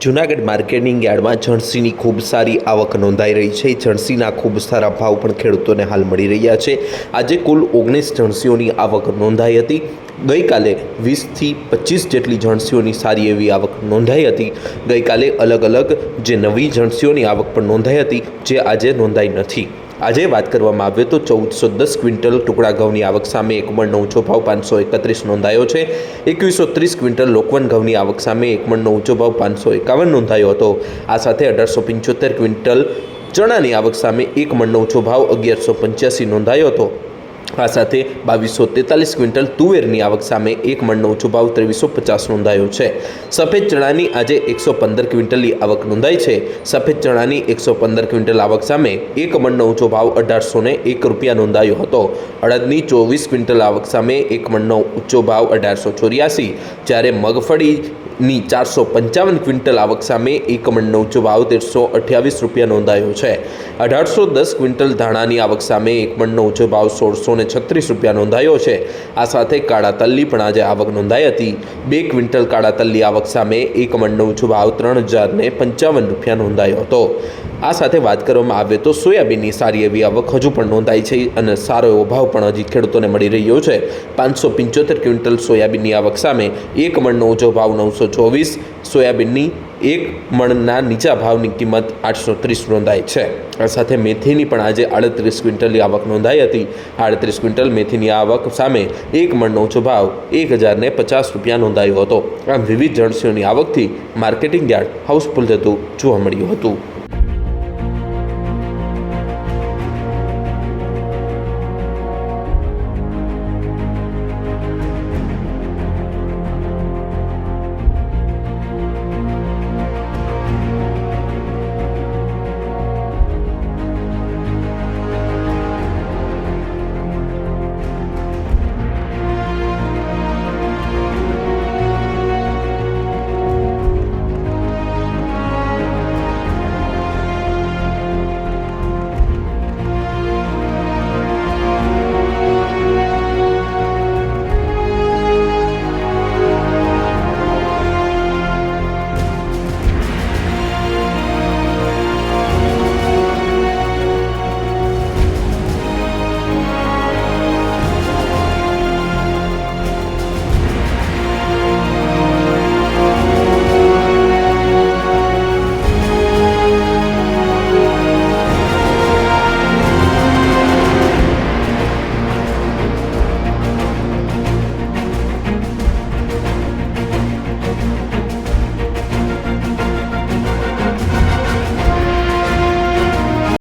Junagadh marketing યાર્ડમાં જણસીની ખૂબ સારી આવક નોંધાઈ રહી છે। જણસીના ખૂબ સારા ભાવ પણ ખેડૂતોને હાલ મળી રહ્યા છે। આજે કુલ 19 જણસીઓની આવક નોંધાઈ હતી। ગઈકાલે 20થી 25 જેટલી જણસીઓની સારી એવી આવક નોંધાઈ હતી। ગઈકાલે અલગ અલગ જે નવી જણસીઓની આવક પણ નોંધાઈ હતી, જે આજે નોંધાઈ નથી। આજે વાત કરવામાં આવે તો 1410 ક્વિન્ટલ ટુકડા ઘઉંની આવક સામે એક મણનો ઊંચો ભાવ 531 નોંધાયો છે। 2130 ક્વિન્ટલ લોકવન ઘઉંની આવક સામે એક મણનો ઊંચો ભાવ 551 નોંધાયો હતો। આ સાથે 1875 ક્વિન્ટલ ચણાની આવક સામે એક મણનો ઊંચો ભાવ 1185 નોંધાયો હતો। આ સાથે 2243 ક્વિન્ટલ તુવેરની આવક સામે એક મણનો ઊંચો ભાવ 2350 નોંધાયો છે। સફેદ ચણાની આજે 115 ક્વિન્ટલની આવક નોંધાઈ છે। સફેદ ચણાની 115 ક્વિન્ટલ આવક સામે એક મણનો ઊંચો ભાવ 1801 રૂપિયા નોંધાયો હતો। અડદની 24 ક્વિન્ટલ આવક સામે એક મણનો ઊંચો ભાવ 1884, જ્યારે મગફળીની 455 ક્વિન્ટલ આવક સામે એક મણનો ઊંચો ભાવ 1328 રૂપિયા નોંધાયો છે। 1810 ક્વિન્ટલ ધાણાની આવક સામે એક મણનો ઊંચો ભાવ 1636 રૂપિયા નોંધાયો છે। આ સાથે કાળા તલની પણ આજે આવક નોંધાઈ હતી। 2 ક્વિન્ટલ કાળા તલની આવક સામે એક મણનો ઊંચો ભાવ 3055 રૂપિયા નોંધાયો હતો। આ સાથે વાત કરવામાં આવે તો સોયાબીનની સારી એવી આવક હજુ પણ નોંધાઈ છે અને સારો એવો ભાવ પણ હજી ખેડૂતોને મળી રહ્યો છે। 575 ક્વિન્ટલ સોયાબીનની આવક સામે એક મણનો ઊંચો ભાવ 924, સોયાબીનની એક મણના નીચા ભાવની કિંમત 830 નોંધાઈ છે। આ સાથે મેથીની પણ આજે 38 ક્વિન્ટલની આવક નોંધાઈ હતી। 38 ક્વિન્ટલ મેથીની આવક સામે એક મણનો ઊંચો ભાવ 1050 રૂપિયા નોંધાયો હતો। આમ વિવિધ જણસીઓની આવકથી માર્કેટિંગ યાર્ડ હાઉસફુલ થતું જોવા મળ્યું હતું।